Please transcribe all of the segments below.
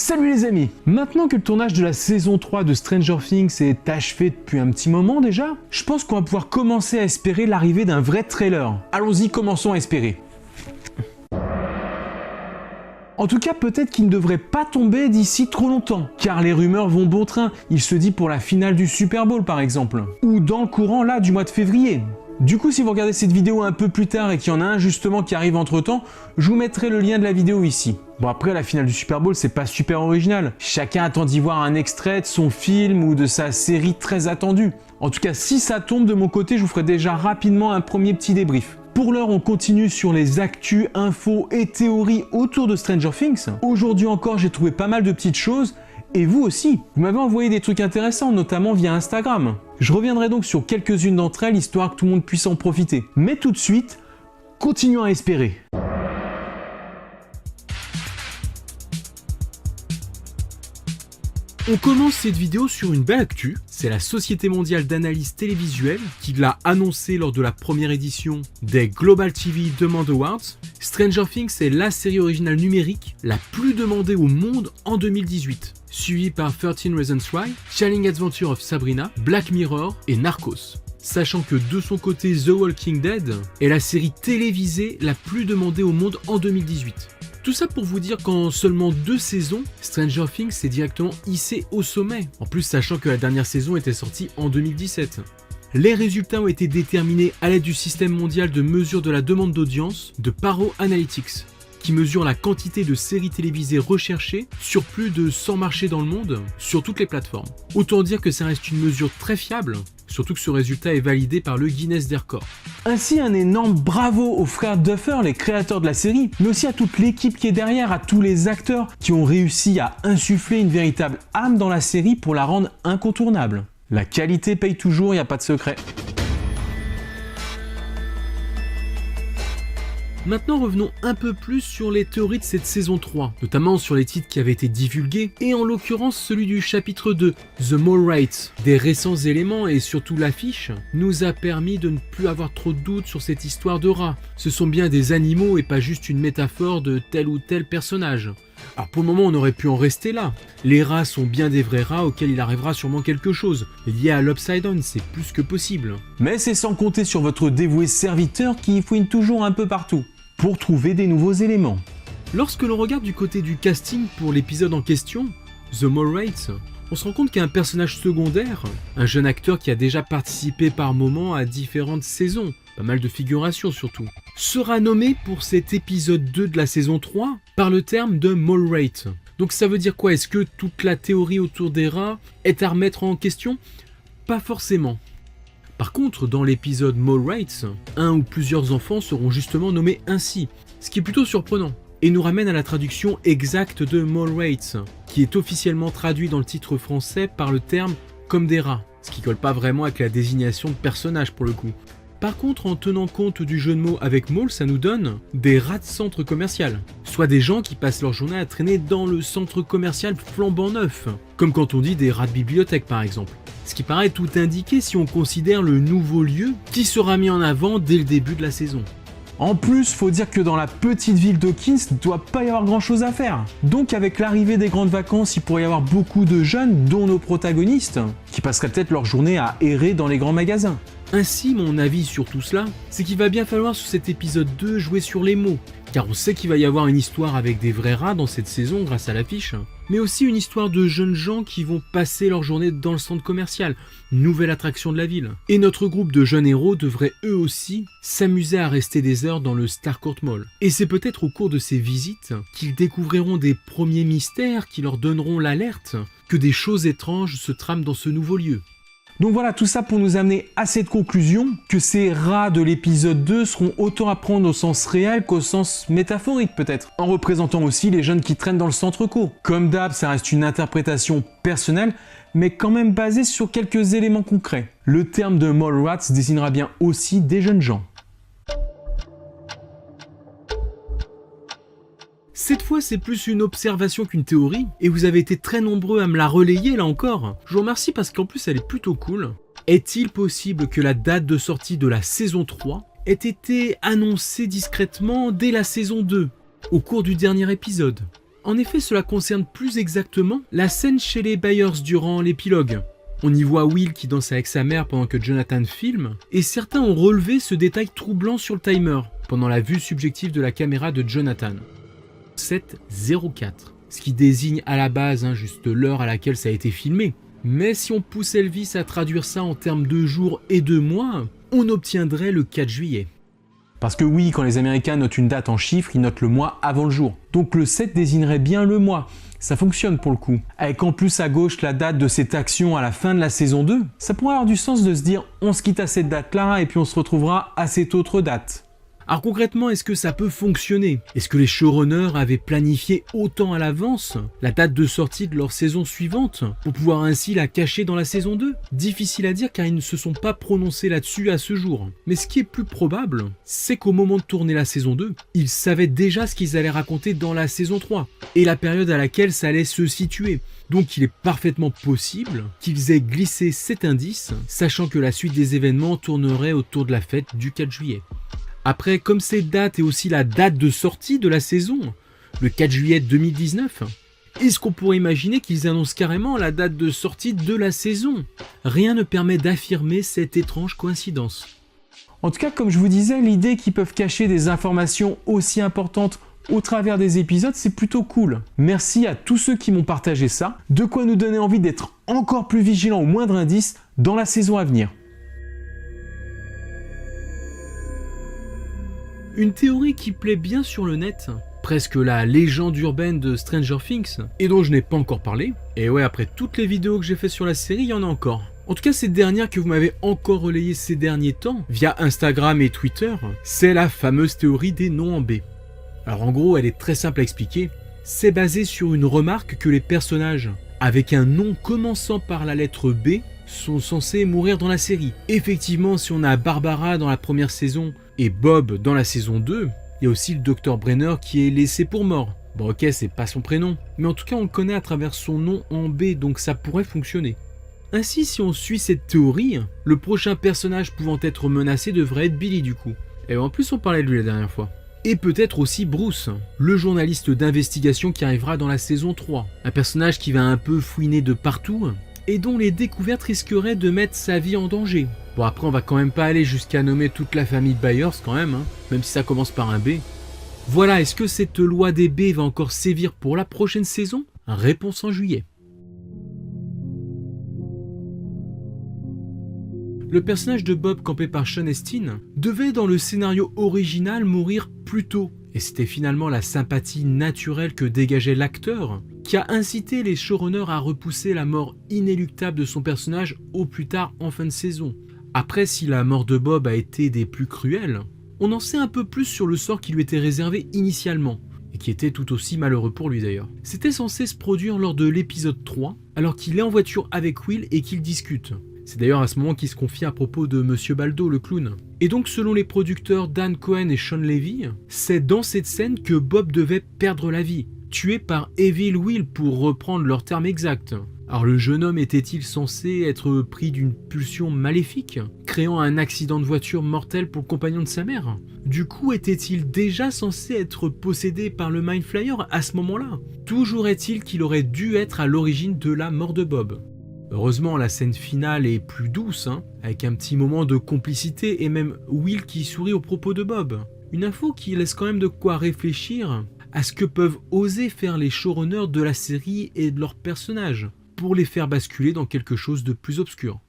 Salut les amis! Maintenant que le tournage de la saison 3 de Stranger Things est achevé depuis un petit moment déjà, je pense qu'on va pouvoir commencer à espérer l'arrivée d'un vrai trailer. Allons-y, commençons à espérer. En tout cas, peut-être qu'il ne devrait pas tomber d'ici trop longtemps, car les rumeurs vont bon train, il se dit pour la finale du Super Bowl par exemple, ou dans le courant là du mois de février. Du coup, si vous regardez cette vidéo un peu plus tard et qu'il y en a un justement qui arrive entre temps, je vous mettrai le lien de la vidéo ici. Bon, après la finale du Super Bowl, c'est pas super original. Chacun attend d'y voir un extrait de son film ou de sa série très attendue. En tout cas, si ça tombe de mon côté, je vous ferai déjà rapidement un premier petit débrief. Pour l'heure, on continue sur les actus, infos et théories autour de Stranger Things. Aujourd'hui encore, j'ai trouvé pas mal de petites choses. Et vous aussi, vous m'avez envoyé des trucs intéressants, notamment via Instagram. Je reviendrai donc sur quelques-unes d'entre elles, histoire que tout le monde puisse en profiter. Mais tout de suite, continuons à espérer. On commence cette vidéo sur une belle actu, c'est la Société mondiale d'analyse télévisuelle qui l'a annoncé lors de la première édition des Global TV Demand Awards. Stranger Things est la série originale numérique la plus demandée au monde en 2018, suivie par 13 Reasons Why, Chilling Adventure of Sabrina, Black Mirror et Narcos. Sachant que de son côté The Walking Dead est la série télévisée la plus demandée au monde en 2018. Tout ça pour vous dire qu'en seulement 2 saisons, Stranger Things s'est directement hissé au sommet, en plus sachant que la dernière saison était sortie en 2017. Les résultats ont été déterminés à l'aide du système mondial de mesure de la demande d'audience de Paro Analytics, qui mesure la quantité de séries télévisées recherchées sur plus de 100 marchés dans le monde, sur toutes les plateformes. Autant dire que ça reste une mesure très fiable, surtout que ce résultat est validé par le Guinness des records. Ainsi, un énorme bravo aux frères Duffer, les créateurs de la série, mais aussi à toute l'équipe qui est derrière, à tous les acteurs qui ont réussi à insuffler une véritable âme dans la série pour la rendre incontournable. La qualité paye toujours, il n'y a pas de secret. Maintenant revenons un peu plus sur les théories de cette saison 3, notamment sur les titres qui avaient été divulgués, et en l'occurrence celui du chapitre 2, The Mole Rate. Des récents éléments et surtout l'affiche nous a permis de ne plus avoir trop de doutes sur cette histoire de rats. Ce sont bien des animaux et pas juste une métaphore de tel ou tel personnage. Alors pour le moment on aurait pu en rester là. Les rats sont bien des vrais rats auxquels il arrivera sûrement quelque chose. Lié à l'Upside Down, c'est plus que possible. Mais c'est sans compter sur votre dévoué serviteur qui fouine toujours un peu partout pour trouver des nouveaux éléments. Lorsque l'on regarde du côté du casting pour l'épisode en question, The Mole Rate, on se rend compte qu'il y a un personnage secondaire, un jeune acteur qui a déjà participé par moments à différentes saisons, pas mal de figurations surtout, sera nommé pour cet épisode 2 de la saison 3 par le terme de Mole Rate. Donc ça veut dire quoi? Est-ce que toute la théorie autour des rats est à remettre en question? Pas forcément. Par contre, dans l'épisode Mole Rate, un ou plusieurs enfants seront justement nommés ainsi, ce qui est plutôt surprenant, et nous ramène à la traduction exacte de Mole Rate, qui est officiellement traduit dans le titre français par le terme comme des rats, ce qui colle pas vraiment avec la désignation de personnage pour le coup. Par contre, en tenant compte du jeu de mots avec mole, ça nous donne des rats de centre commercial, soit des gens qui passent leur journée à traîner dans le centre commercial flambant neuf, comme quand on dit des rats de bibliothèque par exemple. Ce qui paraît tout indiqué si on considère le nouveau lieu qui sera mis en avant dès le début de la saison. En plus, faut dire que dans la petite ville d'Hawkins, il ne doit pas y avoir grand chose à faire. Donc avec l'arrivée des grandes vacances, il pourrait y avoir beaucoup de jeunes, dont nos protagonistes, qui passeraient peut-être leur journée à errer dans les grands magasins. Ainsi, mon avis sur tout cela, c'est qu'il va bien falloir sur cet épisode 2 jouer sur les mots, car on sait qu'il va y avoir une histoire avec des vrais rats dans cette saison grâce à l'affiche, mais aussi une histoire de jeunes gens qui vont passer leur journée dans le centre commercial, nouvelle attraction de la ville. Et notre groupe de jeunes héros devrait eux aussi s'amuser à rester des heures dans le Starcourt Mall. Et c'est peut-être au cours de ces visites qu'ils découvriront des premiers mystères qui leur donneront l'alerte que des choses étranges se trament dans ce nouveau lieu. Donc voilà, tout ça pour nous amener à cette conclusion que ces rats de l'épisode 2 seront autant à prendre au sens réel qu'au sens métaphorique peut-être, en représentant aussi les jeunes qui traînent dans le centre co. Comme d'hab, ça reste une interprétation personnelle, mais quand même basée sur quelques éléments concrets. Le terme de mole rats désignera bien aussi des jeunes gens. Cette fois, c'est plus une observation qu'une théorie, et vous avez été très nombreux à me la relayer là encore. Je vous remercie parce qu'en plus elle est plutôt cool. Est-il possible que la date de sortie de la saison 3 ait été annoncée discrètement dès la saison 2, au cours du dernier épisode? En effet, cela concerne plus exactement la scène chez les Byers durant l'épilogue. On y voit Will qui danse avec sa mère pendant que Jonathan filme, et certains ont relevé ce détail troublant sur le timer, pendant la vue subjective de la caméra de Jonathan. 7:04, ce qui désigne à la base juste l'heure à laquelle ça a été filmé. Mais si on pousse Elvis à traduire ça en termes de jours et de mois, on obtiendrait le 4 juillet. Parce que oui, quand les Américains notent une date en chiffres, ils notent le mois avant le jour. Donc le 7 désignerait bien le mois. Ça fonctionne pour le coup. Avec en plus à gauche la date de cette action à la fin de la saison 2, ça pourrait avoir du sens de se dire on se quitte à cette date-là et puis on se retrouvera à cette autre date. Alors concrètement, est-ce que ça peut fonctionner? Est-ce que les showrunners avaient planifié autant à l'avance la date de sortie de leur saison suivante pour pouvoir ainsi la cacher dans la saison 2? Difficile à dire car ils ne se sont pas prononcés là-dessus à ce jour. Mais ce qui est plus probable, c'est qu'au moment de tourner la saison 2, ils savaient déjà ce qu'ils allaient raconter dans la saison 3 et la période à laquelle ça allait se situer. Donc il est parfaitement possible qu'ils aient glissé cet indice, sachant que la suite des événements tournerait autour de la fête du 4 juillet. Après, comme cette date est aussi la date de sortie de la saison, le 4 juillet 2019, est-ce qu'on pourrait imaginer qu'ils annoncent carrément la date de sortie de la saison? Rien ne permet d'affirmer cette étrange coïncidence. En tout cas, comme je vous disais, l'idée qu'ils peuvent cacher des informations aussi importantes au travers des épisodes, c'est plutôt cool. Merci à tous ceux qui m'ont partagé ça, de quoi nous donner envie d'être encore plus vigilants au moindre indice dans la saison à venir. Une théorie qui plaît bien sur le net, presque la légende urbaine de Stranger Things, et dont je n'ai pas encore parlé. Et ouais, après toutes les vidéos que j'ai fait sur la série, il y en a encore. En tout cas, cette dernière que vous m'avez encore relayée ces derniers temps, via Instagram et Twitter, c'est la fameuse théorie des noms en B. Alors en gros, elle est très simple à expliquer. C'est basé sur une remarque que les personnages, avec un nom commençant par la lettre B, sont censés mourir dans la série. Effectivement, si on a Barbara dans la première saison et Bob dans la saison 2, il y a aussi le Dr Brenner qui est laissé pour mort. Bon ok, c'est pas son prénom, mais en tout cas on le connaît à travers son nom en B, donc ça pourrait fonctionner. Ainsi, si on suit cette théorie, le prochain personnage pouvant être menacé devrait être Billy du coup. Et en plus on parlait de lui la dernière fois. Et peut-être aussi Bruce, le journaliste d'investigation qui arrivera dans la saison 3. Un personnage qui va un peu fouiner de partout, et dont les découvertes risqueraient de mettre sa vie en danger. Bon après on va quand même pas aller jusqu'à nommer toute la famille Byers quand même, même si ça commence par un B. Voilà, est-ce que cette loi des B va encore sévir pour la prochaine saison? Réponse en juillet. Le personnage de Bob campé par Sean Astin devait dans le scénario original mourir plus tôt. Et c'était finalement la sympathie naturelle que dégageait l'acteur qui a incité les showrunners à repousser la mort inéluctable de son personnage au plus tard en fin de saison. Après, si la mort de Bob a été des plus cruelles, on en sait un peu plus sur le sort qui lui était réservé initialement, et qui était tout aussi malheureux pour lui d'ailleurs. C'était censé se produire lors de l'épisode 3, alors qu'il est en voiture avec Will et qu'ils discutent. C'est d'ailleurs à ce moment qu'il se confie à propos de Monsieur Baldo, le clown. Et donc selon les producteurs Dan Cohen et Sean Levy, c'est dans cette scène que Bob devait perdre la vie, tué par Evil Will pour reprendre leur terme exact. Alors le jeune homme était-il censé être pris d'une pulsion maléfique, créant un accident de voiture mortel pour le compagnon de sa mère? Du coup, était-il déjà censé être possédé par le Mind Flayer à ce moment-là? Toujours est-il qu'il aurait dû être à l'origine de la mort de Bob. Heureusement, la scène finale est plus douce, avec un petit moment de complicité et même Will qui sourit aux propos de Bob. Une info qui laisse quand même de quoi réfléchir à ce que peuvent oser faire les showrunners de la série et de leurs personnages, pour les faire basculer dans quelque chose de plus obscur.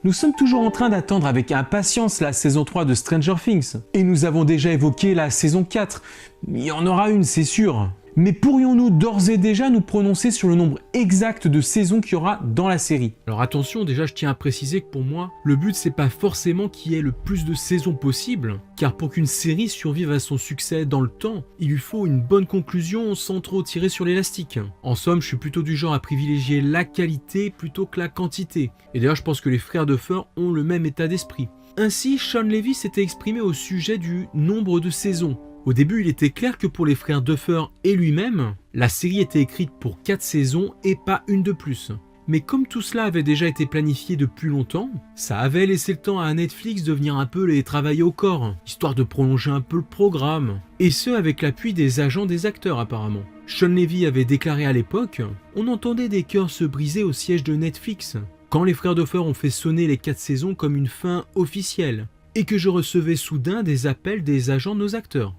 Nous sommes toujours en train d'attendre avec impatience la saison 3 de Stranger Things. Et nous avons déjà évoqué la saison 4. Il y en aura une, c'est sûr. Mais pourrions-nous d'ores et déjà nous prononcer sur le nombre exact de saisons qu'il y aura dans la série? Alors attention, déjà je tiens à préciser que pour moi, le but c'est pas forcément qu'il y ait le plus de saisons possible, car pour qu'une série survive à son succès dans le temps, il lui faut une bonne conclusion sans trop tirer sur l'élastique. En somme, je suis plutôt du genre à privilégier la qualité plutôt que la quantité. Et d'ailleurs je pense que les frères Duffer ont le même état d'esprit. Ainsi, Sean Levy s'était exprimé au sujet du nombre de saisons. Au début, il était clair que pour les frères Duffer et lui-même, la série était écrite pour 4 saisons et pas une de plus. Mais comme tout cela avait déjà été planifié depuis longtemps, ça avait laissé le temps à Netflix de venir un peu les travailler au corps, histoire de prolonger un peu le programme. Et ce avec l'appui des agents des acteurs apparemment. Sean Levy avait déclaré à l'époque « On entendait des cœurs se briser au siège de Netflix, quand les frères Duffer ont fait sonner les 4 saisons comme une fin officielle, et que je recevais soudain des appels des agents de nos acteurs. »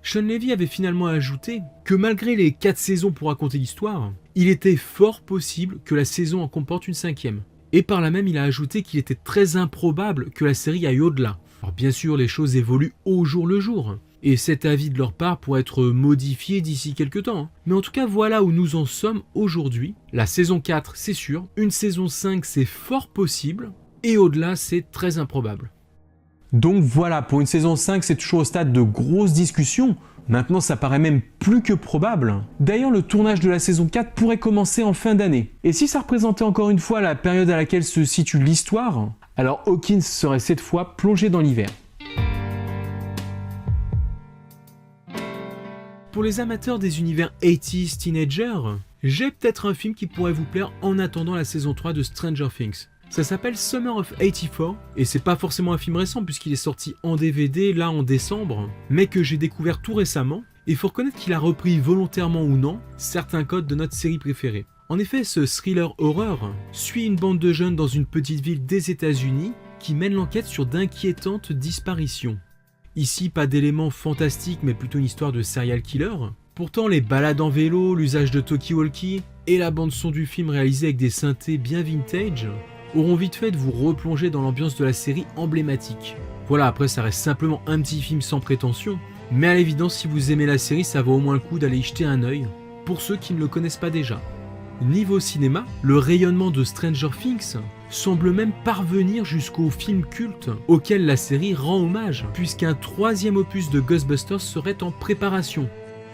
Sean Levy avait finalement ajouté que malgré les 4 saisons pour raconter l'histoire, il était fort possible que la saison en comporte une 5e. Et par là même, il a ajouté qu'il était très improbable que la série aille au-delà. Alors bien sûr, les choses évoluent au jour le jour, et cet avis de leur part pourrait être modifié d'ici quelques temps. Mais en tout cas, voilà où nous en sommes aujourd'hui. La saison 4, c'est sûr, une saison 5, c'est fort possible, et au-delà, c'est très improbable. Donc voilà, pour une saison 5, c'est toujours au stade de grosses discussions. Maintenant, ça paraît même plus que probable. D'ailleurs, le tournage de la saison 4 pourrait commencer en fin d'année. Et si ça représentait encore une fois la période à laquelle se situe l'histoire, alors Hawkins serait cette fois plongé dans l'hiver. Pour les amateurs des univers 80s teenager, j'ai peut-être un film qui pourrait vous plaire en attendant la saison 3 de Stranger Things. Ça s'appelle Summer of 84, et c'est pas forcément un film récent puisqu'il est sorti en DVD là en décembre, mais que j'ai découvert tout récemment, et il faut reconnaître qu'il a repris volontairement ou non certains codes de notre série préférée. En effet, ce thriller horreur suit une bande de jeunes dans une petite ville des États-Unis qui mène l'enquête sur d'inquiétantes disparitions. Ici, pas d'éléments fantastiques mais plutôt une histoire de serial killer. Pourtant, les balades en vélo, l'usage de talkie-walkie et la bande-son du film réalisée avec des synthés bien vintage auront vite fait de vous replonger dans l'ambiance de la série emblématique. Voilà, après ça reste simplement un petit film sans prétention, mais à l'évidence si vous aimez la série, ça vaut au moins le coup d'aller y jeter un œil, pour ceux qui ne le connaissent pas déjà. Niveau cinéma, le rayonnement de Stranger Things semble même parvenir jusqu'au film culte auquel la série rend hommage, puisqu'un 3e opus de Ghostbusters serait en préparation.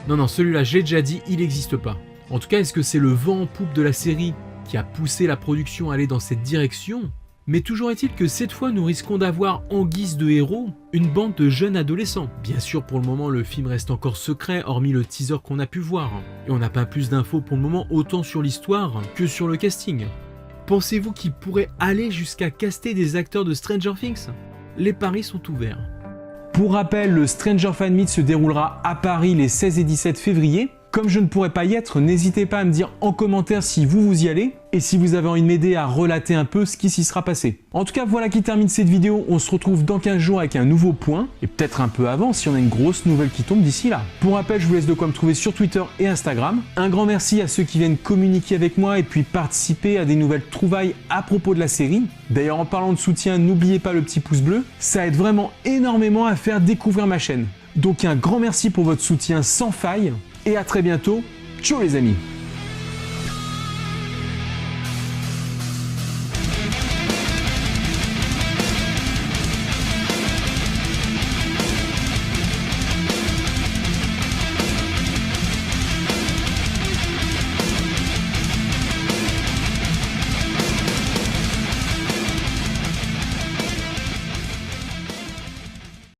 Non, celui-là, je l'ai déjà dit, il n'existe pas. En tout cas, est-ce que c'est le vent en poupe de la série qui a poussé la production à aller dans cette direction? Mais toujours est-il que cette fois nous risquons d'avoir en guise de héros une bande de jeunes adolescents. Bien sûr pour le moment le film reste encore secret hormis le teaser qu'on a pu voir. Et on n'a pas plus d'infos pour le moment autant sur l'histoire que sur le casting. Pensez-vous qu'ils pourraient aller jusqu'à caster des acteurs de Stranger Things? Les paris sont ouverts. Pour rappel, le Stranger Fan Meet se déroulera à Paris les 16 et 17 février. Comme je ne pourrai pas y être, n'hésitez pas à me dire en commentaire si vous y allez et si vous avez envie de m'aider à relater un peu ce qui s'y sera passé. En tout cas, voilà qui termine cette vidéo. On se retrouve dans 15 jours avec un nouveau point et peut-être un peu avant si on a une grosse nouvelle qui tombe d'ici là. Pour rappel, je vous laisse de quoi me trouver sur Twitter et Instagram. Un grand merci à ceux qui viennent communiquer avec moi et puis participer à des nouvelles trouvailles à propos de la série. D'ailleurs, en parlant de soutien, n'oubliez pas le petit pouce bleu. Ça aide vraiment énormément à faire découvrir ma chaîne. Donc un grand merci pour votre soutien sans faille. Et à très bientôt. Ciao les amis!